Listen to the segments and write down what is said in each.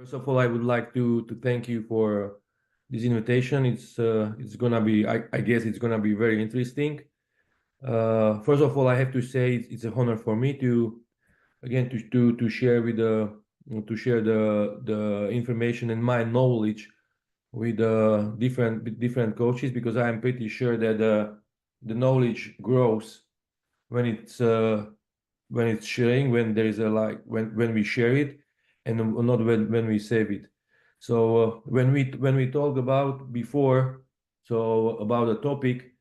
First of all, I would like to thank you for this invitation. It's gonna be, I guess it's gonna be very interesting. First of all, I have to say it's an honor for me to again to share with the information and my knowledge with different coaches, because I am pretty sure that the knowledge grows when it's sharing, when there is a when we share it, and not when we save it. So when we talk about before, so about the topic,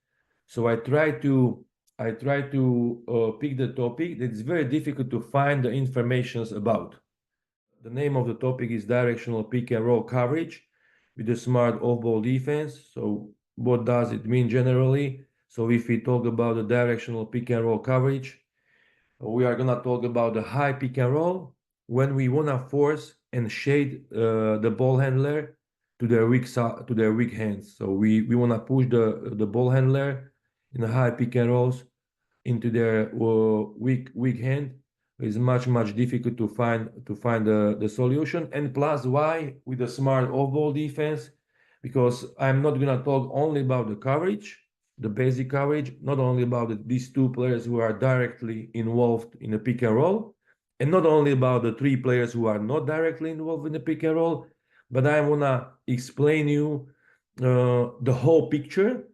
so I try to pick the topic that is very difficult to find the informations about. The name of the topic is directional pick and roll coverage with a smart off-ball defense. So what does it mean generally? So if we talk about the directional pick and roll coverage, we are gonna talk about the high pick and roll when we wanna force and shade the ball handler to their weak hands. So we wanna push the ball handler in the high pick and rolls into their weak hand. It's much difficult to find the solution. And plus, why with the smart off-ball defense? Because I'm not gonna talk only about the coverage, the basic coverage, not only about these two players who are directly involved in the pick and roll, and not only about the three players who are not directly involved in the pick and roll, but I wanna explain you the whole picture.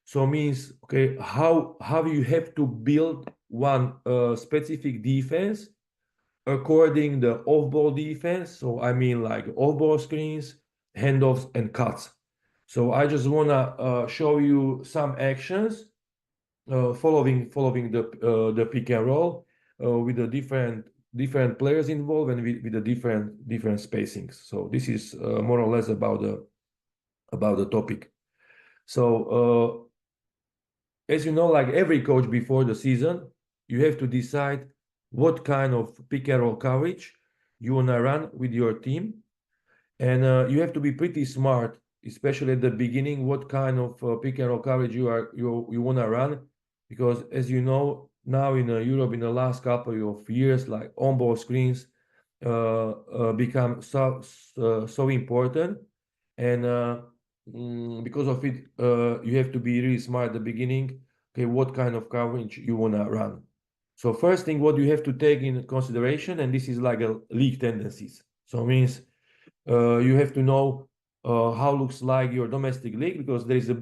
So means, okay, how you have to build one specific defense according the off-ball defense. So I mean like off-ball screens, handoffs, and cuts. So I just wanna show you some actions following the pick and roll with the different players involved and with the different spacings. So this is more or less about the topic. So as you know, like every coach before the season, you have to decide what kind of pick and roll coverage you wanna run with your team, and you have to be pretty smart, especially at the beginning, what kind of pick and roll coverage you wanna run, because as you know, now in Europe in the last couple of years, like on-ball screens become so important, and because of it, you have to be really smart at the beginning. Okay, what kind of coverage you wanna run? So first thing, what you have to take in consideration, and this is like a league tendencies. So it means you have to know how looks like your domestic league, because there is a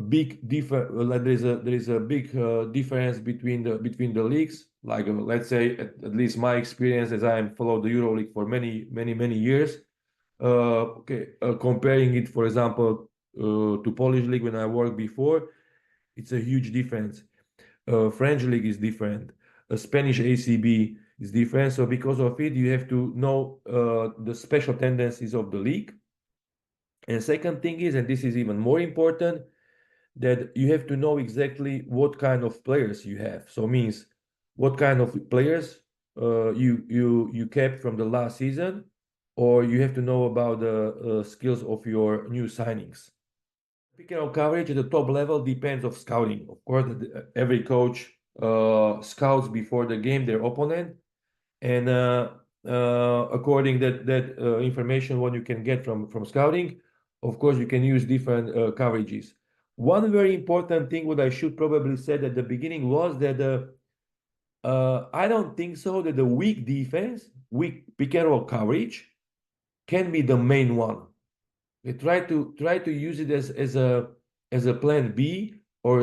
big difference between the leagues. Like let's say, at least my experience, as I am followed the EuroLeague for many years. Comparing it, for example, to Polish league when I worked before, it's a huge difference. French league is different. Spanish ACB is different. So because of it, you have to know the special tendencies of the league. And second thing is, and this is even more important, that you have to know exactly what kind of players you have. So means what kind of players you kept from the last season, or you have to know about the skills of your new signings. Pick and roll coverage at the top level depends on scouting. Of course, every coach scouts before the game their opponent, and according that information what you can get from scouting, of course you can use different coverages. One very important thing what I should probably said at the beginning was that I don't think so that the weak defense, weak pick and roll coverage can be the main one. They try to use it as a plan B, or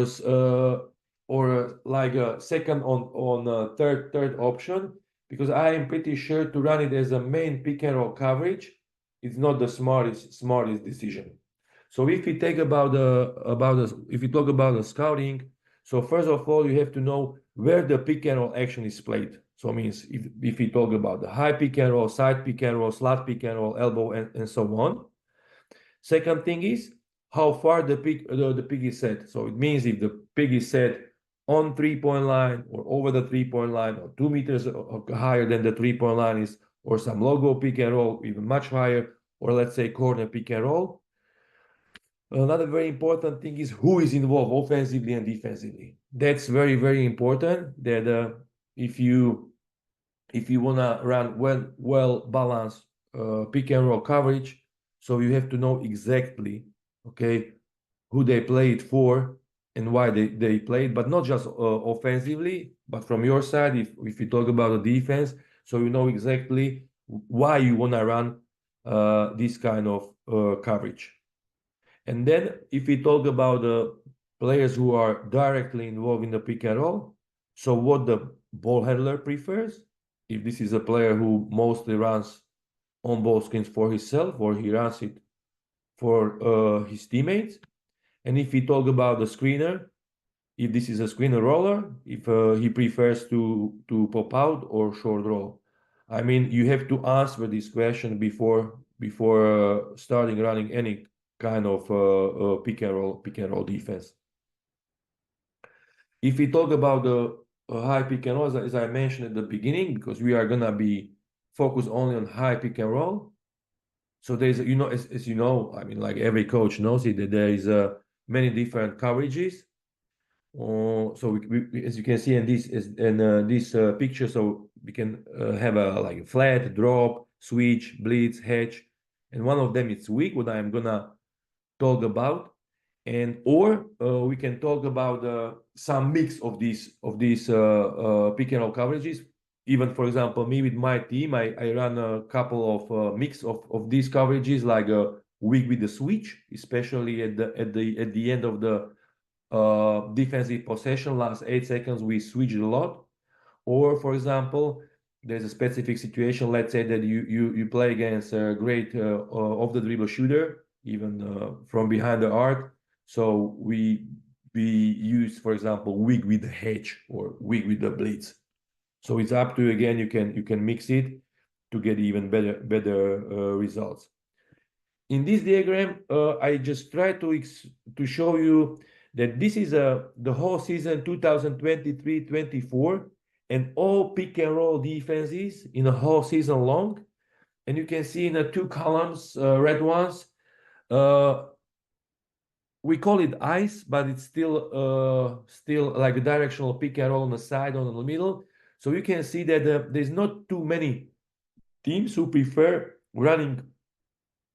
like a second on third option, because I am pretty sure to run it as a main pick and roll coverage, it's not the smartest decision. So if we talk about the scouting, so first of all you have to know where the pick and roll action is played. So it means if we talk about the high pick and roll, side pick and roll, slot pick and roll, elbow, and so on. Second thing is how far the pick is set. So it means if the pick is set on 3-point line or over the 3-point line, or 2 meters higher than the 3-point line is, or some logo pick and roll even much higher, or let's say corner pick and roll. Another very important thing is who is involved offensively and defensively. That's very important, that if you wanna run well balanced pick and roll coverage. So you have to know exactly, okay, who they play it for and why they play it, but not just offensively, but from your side, if you talk about the defense, so you know exactly why you want to run this kind of coverage. And then if we talk about the players who are directly involved in the pick and roll, so what the ball handler prefers, if this is a player who mostly runs on ball screens for himself or he runs it for his teammates. And if we talk about the screener, if this is a screener roller, if he prefers to pop out or short roll. I mean, you have to answer this question before starting running any kind of pick and roll defense. If we talk about the high pick and roll, as I mentioned at the beginning, because we are gonna be focused only on high pick and roll. So there's, you know, as you know, I mean, like every coach knows it, that there is many different coverages. So as you can see in this picture, so we can have a like flat, drop, switch, blitz, hedge, and one of them is weak, what I'm gonna talk about, and or we can talk about some mix of these pick and roll coverages. Even for example, me with my team, I run a couple of mix of these coverages, like a weak with the switch, especially at the end of the defensive possession, last 8 seconds, we switch a lot. Or, for example, there's a specific situation. Let's say that you play against a great off the dribble shooter, even from behind the arc. So we use, for example, weak with the hedge or weak with the blitz. So it's up to you again. You can mix it to get even better results. In this diagram, I just try to show you that this is the whole season 2023-24 and all pick and roll defenses in a whole season long. And you can see in the two columns, red ones, uh, we call it ice, but it's still like a directional pick and roll on the side, on the middle. So you can see that there's not too many teams who prefer running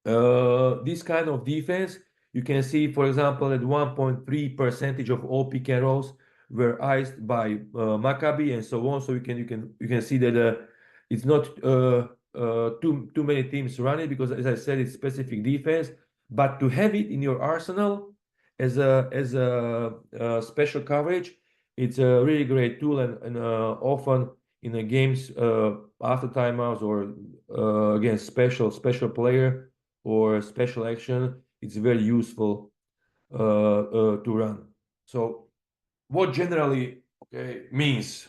this kind of defense. You can see, for example, that 1.3% of all pick and rolls were iced by Maccabi and so on. So you can see that it's not too many teams running, because, as I said, it's specific defense. But to have it in your arsenal as a special coverage, it's a really great tool, and often in the games after timeouts or against special player or special action, it's very useful to run. So what generally means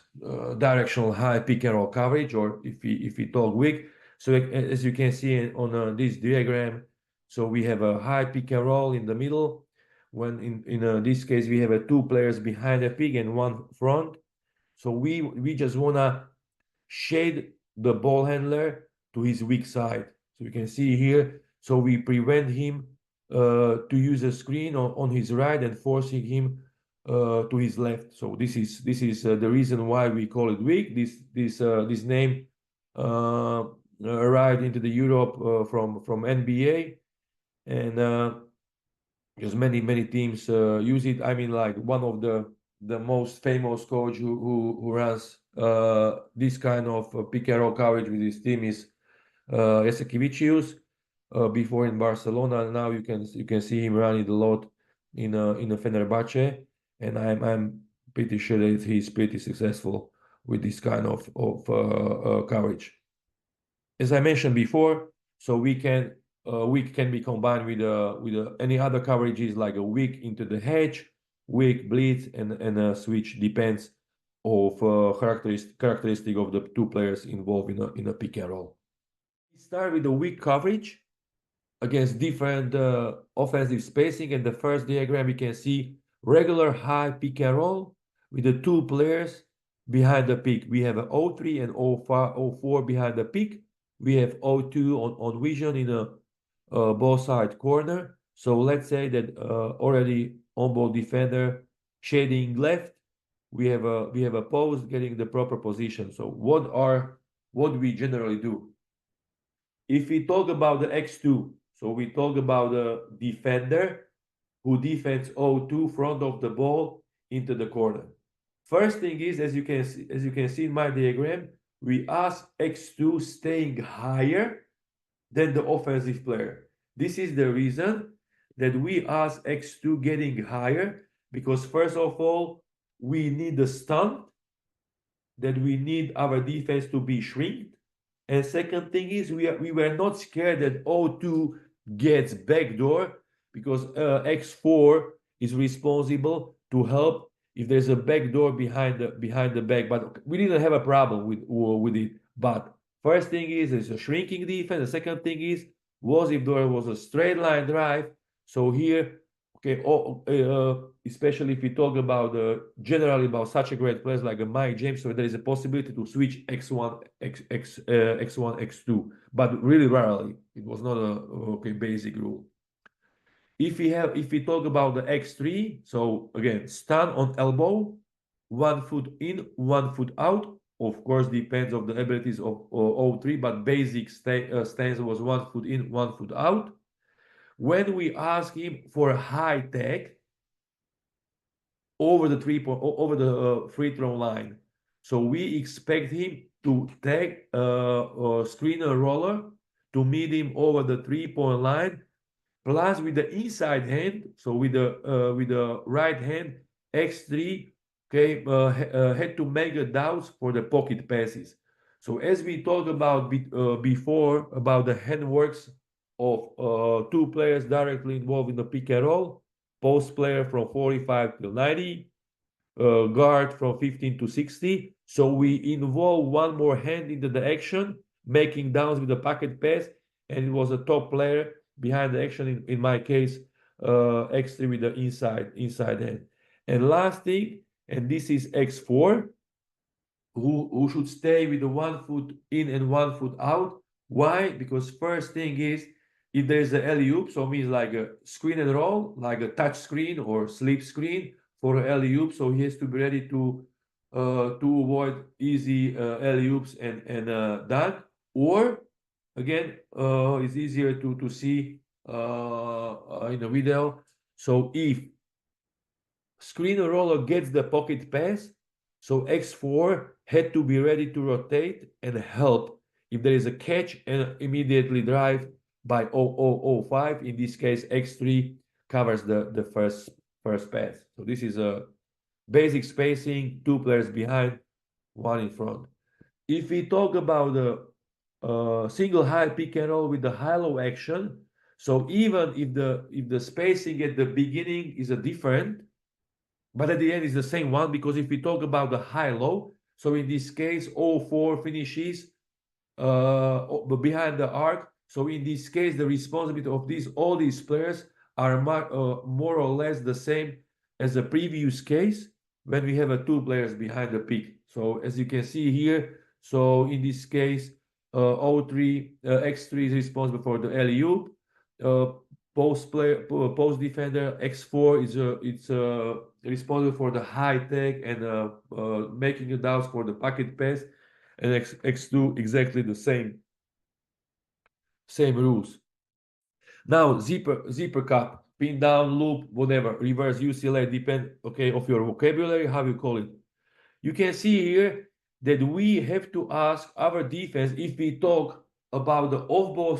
directional high pick and roll coverage, or if we talk weak. So as you can see on this diagram, so we have a high pick and roll in the middle, when in this case we have two players behind the pick and one front. So we just wanna shade the ball handler to his weak side. So you can see here, so we prevent him to use a screen on his right and forcing him to his left. So this is the reason why we call it weak. This name arrived into the Europe from NBA, and because many teams use it. I mean, like one of the most famous coach who runs this kind of pick and roll coverage with his team is Jasikevicius, before in Barcelona. And now you can see him running a lot in a Fenerbahce, and I'm pretty sure that he's pretty successful with this kind of coverage. As I mentioned before, so we can be combined with any other coverages, like a weak into the hedge, weak blitz, and a switch, depends of characteristic of the two players involved in a pick and roll. We start with the weak coverage against different offensive spacing. In the first diagram, we can see regular high pick and roll with the two players behind the pick. We have an 0-3 and 0-4 behind the pick. We have 0-2 on vision in a ball side corner. So let's say that already on ball defender shading left, we have a pose getting the proper position. So what we generally do? If we talk about the X2, so we talk about the defender who defends O2 front of the ball into the corner. First thing is, as you can see in my diagram, we ask X2 staying higher than the offensive player. This is the reason that we ask X2 getting higher, because first of all, we need the stunt, that we need our defense to be shrinked. And second thing is, we were not scared that O2 gets backdoor, because X4 is responsible to help if there's a backdoor behind the back. But we didn't have a problem with it. But first thing is, it's a shrinking defense. The second thing is, was if there was a straight line drive. So here, okay, especially if we talk about generally about such a great players like Mike James, so there is a possibility to switch X1, X1, X2, but really rarely. It was not a basic rule. If we talk about the X3, so again, stand on elbow, 1 foot in, 1 foot out. Of course, depends on the abilities of O3, but basic stance was 1 foot in, 1 foot out. When we ask him for a high tag over the free throw line, so we expect him to tag a screener roller to meet him over the 3-point line, plus with the inside hand, so with the right hand, X3, okay, had to make a doubts for the pocket passes. So as we talked about before about the handworks of 2 players directly involved in the pick and roll, post player from 45 to 90, guard from 15 to 60. So we involve one more hand into the action, making downs with the pocket pass, and it was a top player behind the action, in my case, X3 with the inside hand. And last thing, and this is X4, who should stay with the 1 foot in and 1 foot out. Why? Because first thing is, if there's an alley-oop, so it means like a screen and roll, like a touch screen or slip screen for an alley-oop, so he has to be ready to avoid easy alley-oops and dunk. Or again, it's easier to see in the video. So if screen roller gets the pocket pass, so X4 had to be ready to rotate and help if there is a catch and immediately drive by 0005. In this case, X3 covers the first pass. So this is a basic spacing, 2 players behind, 1 in front. If we talk about the single high pick and roll with the high-low action, so even if the spacing at the beginning is a different, but at the end it's the same one, because if we talk about the high-low, so in this case, 04 finishes behind the arc. So in this case, the responsibility of all these players are more or less the same as the previous case when we have 2 players behind the pick. So as you can see here, so in this case, X3 is responsible for the alley-oop. Post defender X4 is responsible for the high tag and making it out for the pocket pass, and X2 exactly the same rules. Now zipper cup, pin down, loop, whatever, reverse, UCLA, depend of your vocabulary, how you call it. You can see here that we have to ask our defense if we talk about the off-ball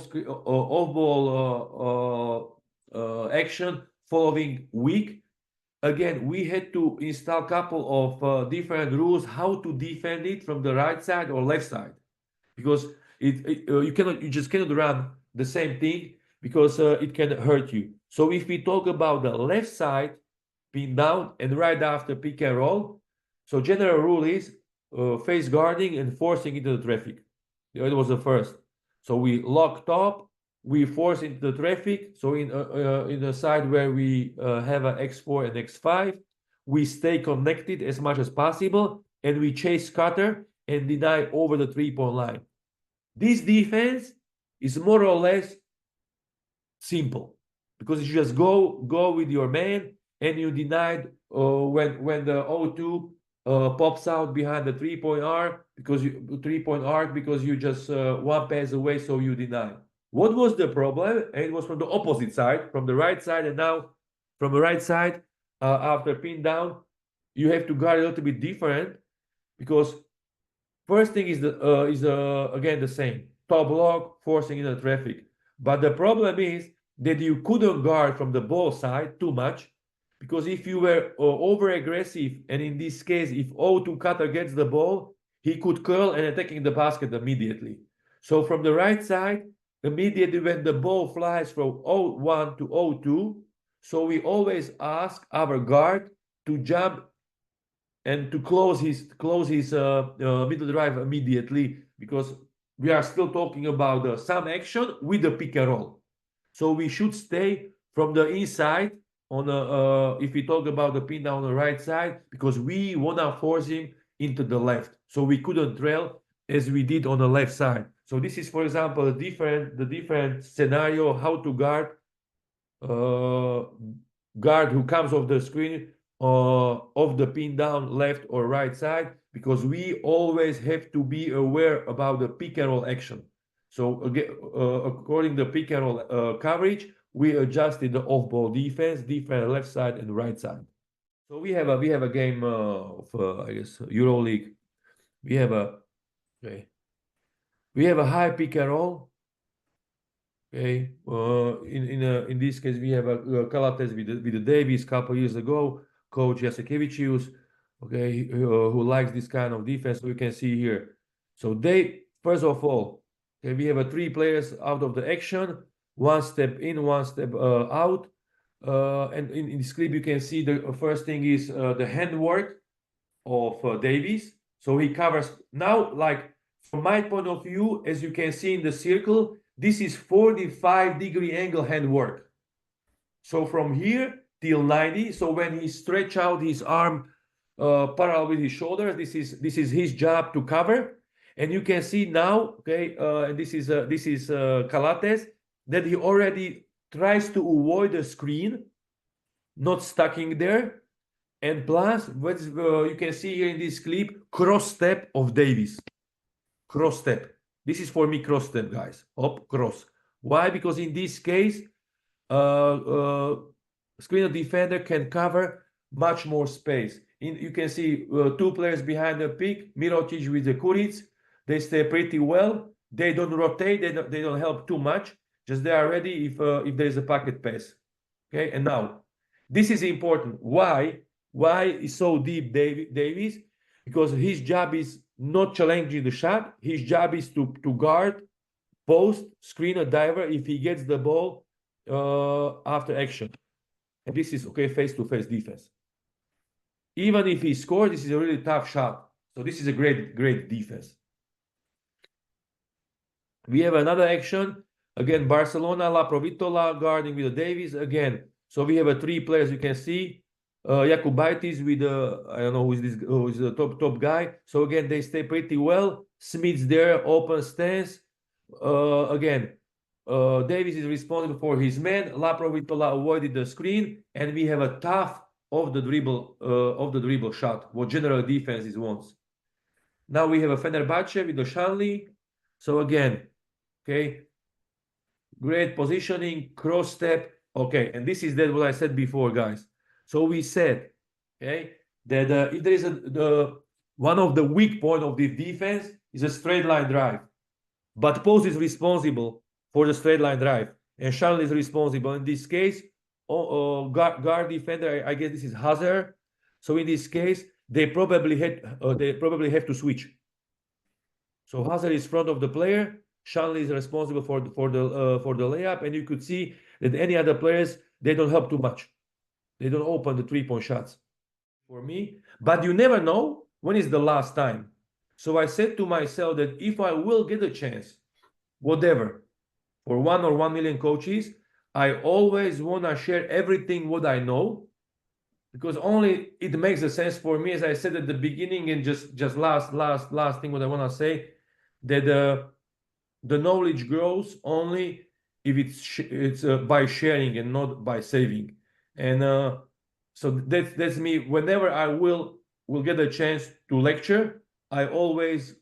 action following weak. Again, we had to install a couple of different rules how to defend it from the right side or left side, because you just cannot run the same thing, because it can hurt you. So if we talk about the left side, pin down and right after pick and roll, so general rule is face guarding and forcing into the traffic. It was the first. So we lock top, we force into the traffic. So in the side where we have an X4 and X5, we stay connected as much as possible, and we chase cutter and deny over the 3-point line. This defense is more or less simple, because you just go with your man and you denied when the O2 pops out behind the 3-point arc because you just one pass away, so you deny. What was the problem? It was from the opposite side, from the right side, and now from the right side, after pin down, you have to guard a little bit different because first thing is again the same top block forcing in the traffic, but the problem is that you couldn't guard from the ball side too much because if you were over aggressive, and in this case, if 0-2 cutter gets the ball, he could curl and attacking the basket immediately. So from the right side, immediately when the ball flies from 0-1 to 0-2, so we always ask our guard to jump and to close his middle drive immediately, because we are still talking about some action with the pick and roll. So we should stay from the inside on if we talk about the pin down on the right side, because we wanna force him into the left, so we couldn't trail as we did on the left side. So this is, for example, the different scenario how to guard who comes off the screen of the pin down left or right side, because we always have to be aware about the pick and roll action. So again, according to pick and roll coverage, we adjusted the off-ball defense left side and right side. So we have a game of I guess EuroLeague. We have a high pick and roll. Okay, in this case we have a Calates with the Davis a couple years ago. Coach Jasikevicius, okay, who likes this kind of defense. So you can see here. So they first of all, okay, we have 3 players out of the action, 1 step in, 1 step out. And in this clip, you can see the first thing is the handwork of Davies. So he covers now, like from my point of view, as you can see in the circle, this is 45-degree angle handwork. So from here till 90. So when he stretch out his arm parallel with his shoulder, this is his job to cover. And you can see now, okay, and this is Calates, that he already tries to avoid the screen, not stucking there. And plus, what you can see here in this clip, cross step of Davis. Cross step. This is for me cross step, guys. Up, cross. Why? Because in this case, screen defender can cover much more space. You can see 2 players behind the pick, Mirotic with the Kuric. They stay pretty well. They don't rotate. They don't help too much. Just they are ready if there is a pocket pass. Okay, and now this is important. Why is so deep Davis? Because his job is not challenging the shot. His job is to guard, post, screen a diver if he gets the ball after action. And this is okay face-to-face defense. Even if he scores, this is a really tough shot. So this is a great defense. We have another action. Again, Barcelona, La Provitola guarding with the Davis again. So we have 3 players you can see. Jakubaitis with I don't know who is the top guy. So again, they stay pretty well. Smith's there, open stance. Again, Davis is responsible for his man. La Provitola avoided the screen, and we have a tough off the dribble shot, what general defense is wants. Now we have a Fenerbahce with the Shanli. So again, okay, great positioning, cross step. Okay, and this is what I said before, guys. So we said, okay, that if there is one of the weak point of this defense is a straight line drive, but Post is responsible for the straight line drive, and Shanley is responsible. In this case, guard defender, I guess this is Hazard. So in this case, they probably have to switch. So Hazard is front of the player. Shanley is responsible for the layup, and you could see that any other players, they don't help too much. They don't open the 3-point shots for me. But you never know when is the last time. So I said to myself that if I will get a chance, whatever, for 1 or 1 million coaches, I always want to share everything what I know, because only it makes a sense for me, as I said at the beginning, and just last thing what I want to say, that the knowledge grows only if it's by sharing and not by saving. And so that's me. Whenever I will will get a chance to lecture, I am always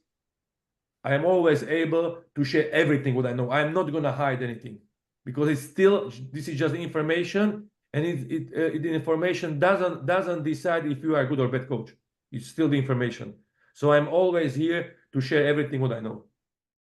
able to share everything what I know. I'm not gonna hide anything, because this is just information, and the information doesn't decide if you are a good or bad coach. It's still the information. So I'm always here to share everything what I know.